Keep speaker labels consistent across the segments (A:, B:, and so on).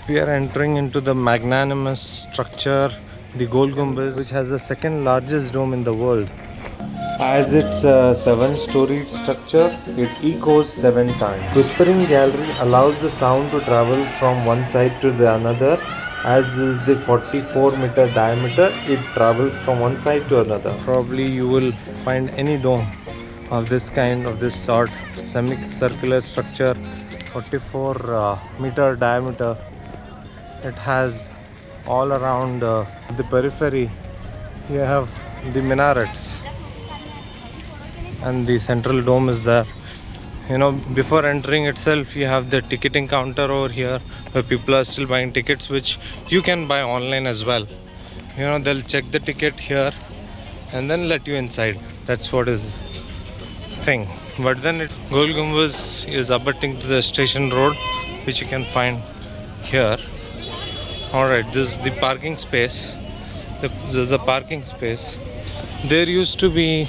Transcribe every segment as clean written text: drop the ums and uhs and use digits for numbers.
A: We are entering into the magnanimous structure, the Gol Gumbaz, which has the second largest dome in the world. As it's a seven-storied structure, it echoes seven times. Whispering Gallery allows the sound to travel from one side to the another. As this is the 44-meter diameter, it travels from one side to another. Probably you will find any dome of this kind, of this sort, semicircular structure, 44 meter diameter. It has all around the periphery. You have the minarets and the central dome is there. Before entering itself, you have the ticketing counter over here where people are still buying tickets, which you can buy online as well. They'll check the ticket here and then let you inside. That's what is thing. But then Gol Gumbaz is abutting to the station road, which you can find here. Alright, this is the parking space. This is the parking space. There used to be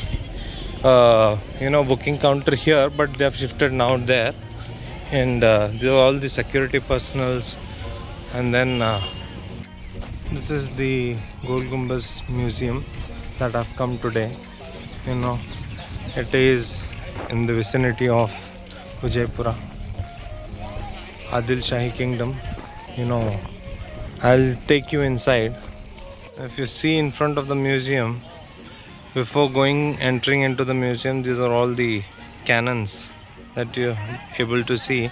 A: booking counter here, but they have shifted now there, and there are all the security personals. And then this is the Gol Gumbaz museum that I've come today. It is in the vicinity of Vijayapura, Adil Shahi kingdom. I'll take you inside. If you see in front of the museum, before entering into the museum, these are all the cannons that you're able to see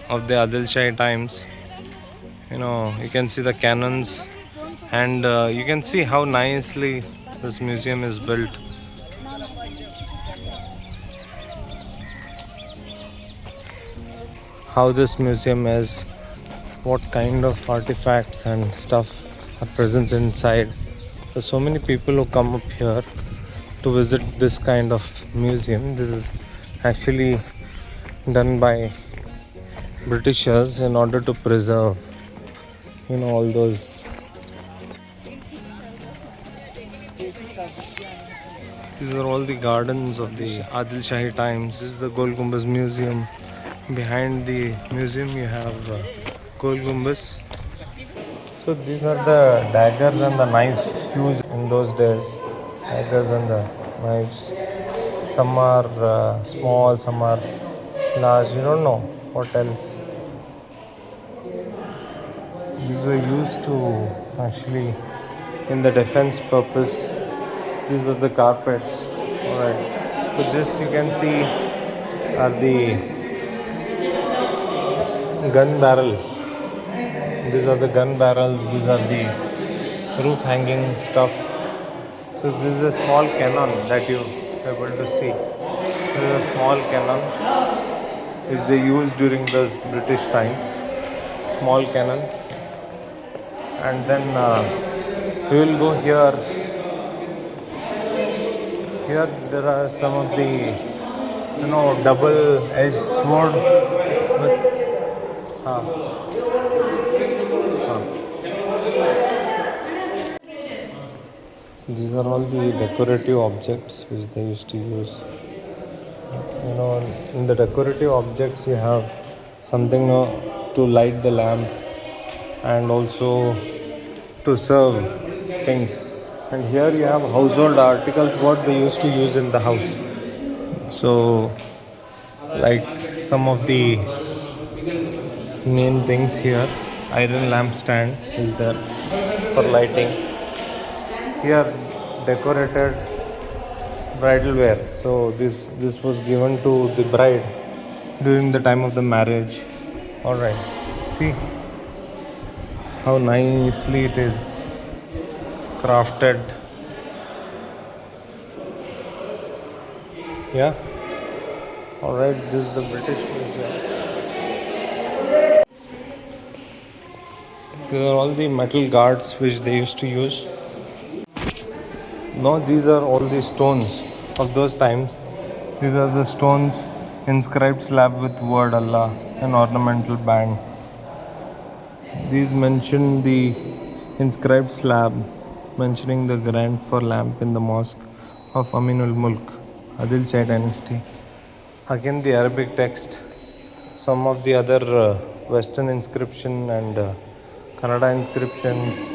A: of the Adil Shahi times. You can see the cannons, and you can see how nicely this museum is built. How this museum is, what kind of artifacts and stuff are present inside. There's so many people who come up here to visit this kind of museum. This is actually done by Britishers in order to preserve, all those. These are all the gardens of the Adil Shahi times. This is the Gol Gumbaz museum. Behind the museum you have Gol Gumbaz. So these are the daggers and the knives used in those days. Daggers and the knives. Some are small, some are large. You don't know what else. These were used to actually in the defense purpose. These are the carpets. Alright. So this you can see are the gun barrel. These are the gun barrels. These are the roof hanging stuff. So this is a small cannon that you are able to see. This is a small cannon which they used during the British time. Small cannon. And then we will go here. Here there are some of the double-edged sword with These are all the decorative objects which they used to use. In the decorative objects you have something to light the lamp and also to serve things. And here you have household articles, what they used to use in the house. So like some of the main things here, iron lamp stand is there for lighting. Here decorated bridal wear. So this was given to the bride during the time of the marriage. Alright, see how nicely it is crafted. Yeah. Alright, this is the British Museum. These are all the metal guards which they used to use. No, these are all the stones of those times. These are the stones, inscribed slab with word Allah, an ornamental band. These mention the inscribed slab mentioning the grant for lamp in the mosque of Aminul Mulk, Adil Shahi dynasty. Again the Arabic text some of the other Western inscription and Kannada inscriptions.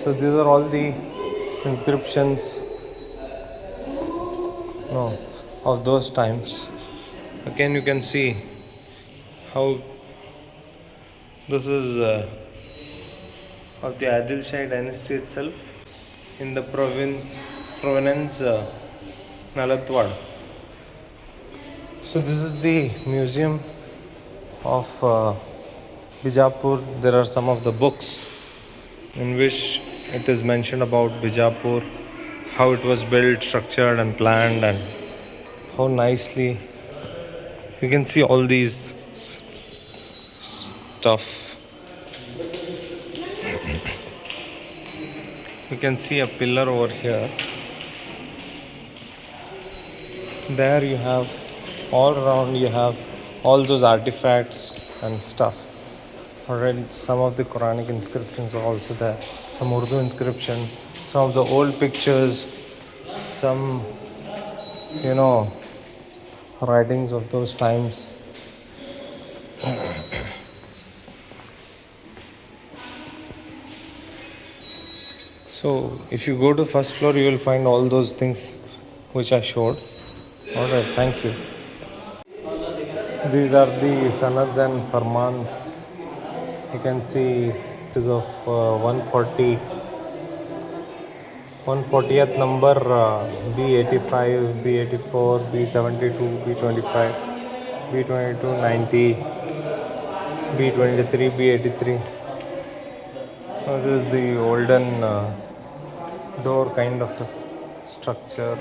A: So these are all the inscriptions, no, of those times. Again, you can see how this is of the Adil Shahi dynasty itself in the province Nalatwad. So this is the museum of Bijapur. There are some of the books in which it is mentioned about Bijapur, how it was built, structured and planned, and how nicely you can see all these stuff. You can see a pillar over here. There you have all around, you have all those artifacts and stuff. Alright, some of the Quranic inscriptions are also there, some Urdu inscription, some of the old pictures, some writings of those times. So if you go to first floor, you will find all those things which I showed. Alright, thank you. These are the sanads and farmans. You can see it is of 140th number, B85, B84, B72, B25, B22, 90, B23, B83. This is the olden door kind of a structure.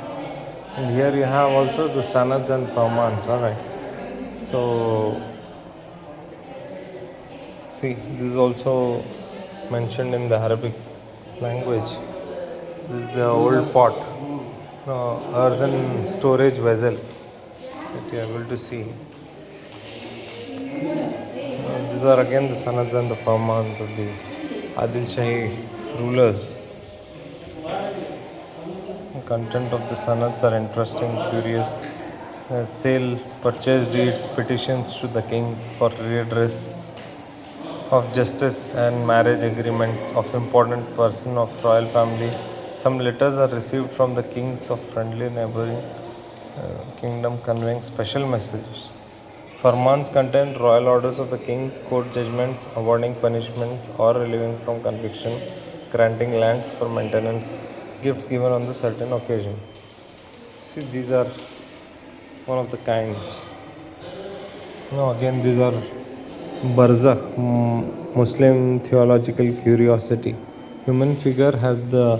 A: And here you have also the sanads and farmans. Alright. So see, this is also mentioned in the Arabic language. This is the old pot, earthen storage vessel that you are able to see. These are again the sanads and the farmans of the Adil Shahi rulers. The content of the sanads are interesting, curious. Sale, purchase deeds, petitions to the kings for redress of justice and marriage agreements of important person of royal family. Some letters are received from the kings of friendly neighboring kingdom conveying special messages. Farmans contain royal orders of the kings, court judgments awarding punishment or relieving from conviction, granting lands for maintenance, gifts given on the certain occasion. See, these are one of the kinds. Again, these are Barzakh, Muslim theological curiosity. Human figure has the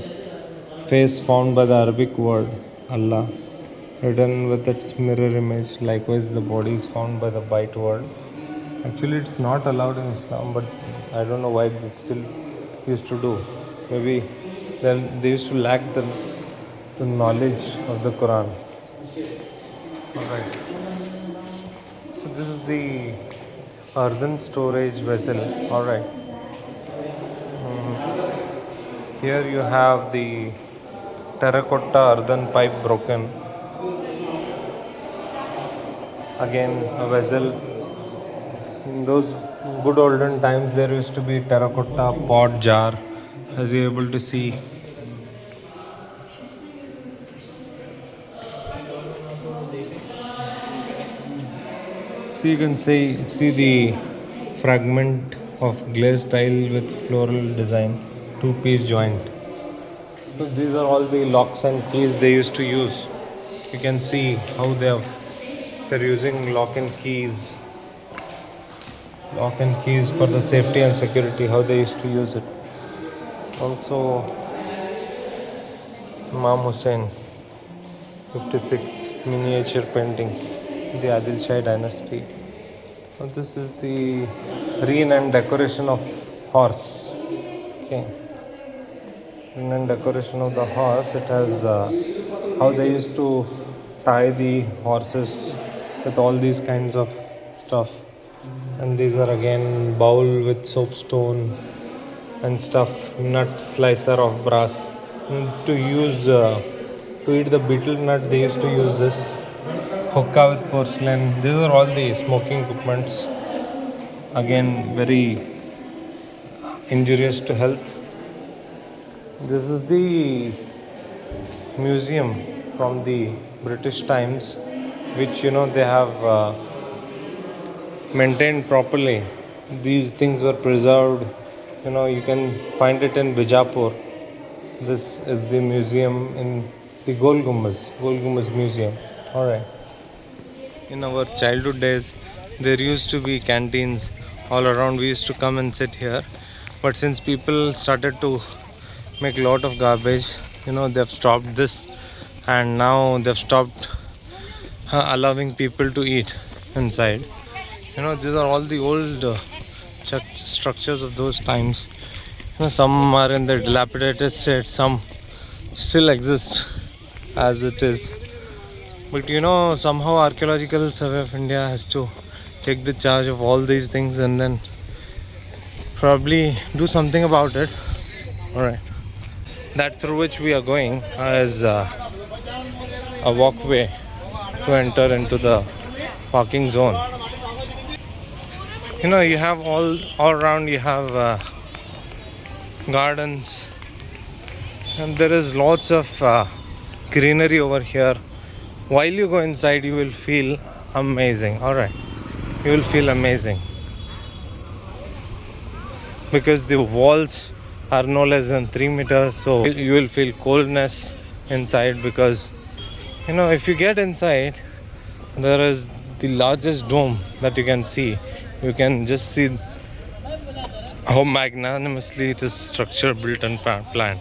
A: face found by the Arabic word Allah, written with its mirror image. Likewise, the body is found by the bite word. Actually, it's not allowed in Islam, but I don't know why they still used to do. Maybe they used to lack the knowledge of the Quran. Alright. So this is the earthen storage vessel. Alright. Here you have the terracotta earthen pipe broken. Again, a vessel. In those good olden times, there used to be terracotta pot jar, as you're able to see. So you can see the fragment of glazed tile with floral design, two-piece joint. So these are all the locks and keys they used to use. You can see how they're using lock and keys for the safety and security, how they used to use it. Also, Imam Hussain 56 miniature painting, the Adil Shahi dynasty. So this is the rein and decoration of horse. Okay, rein and decoration of the horse. It has how they used to tie the horses with all these kinds of stuff. And these are again bowl with soapstone and stuff, nut slicer of brass. To use to eat the betel nut, they used to use this. hookah with porcelain. These are all the smoking equipments. Again, very injurious to health. This is the museum from the British times, which they have maintained properly. These things were preserved. You can find it in Bijapur. This is the museum in the Gol Gumbaz Museum. All right. In our childhood days, there used to be canteens all around. We used to come and sit here, but since people started to make a lot of garbage, they've stopped this, and now they've stopped allowing people to eat inside. These are all the old structures of those times. Some are in their dilapidated state, some still exist as it is. But somehow Archaeological Survey of India has to take the charge of all these things and then probably do something about it. Alright. That through which we are going is a walkway to enter into the parking zone. You have all around, you have gardens, and there is lots of greenery over here. While you go inside, you will feel amazing. Alright, you will feel amazing because the walls are no less than 3 meters, so you will feel coldness inside. Because if you get inside, there is the largest dome that you can see. You can just see how magnanimously it is structured, built and planned.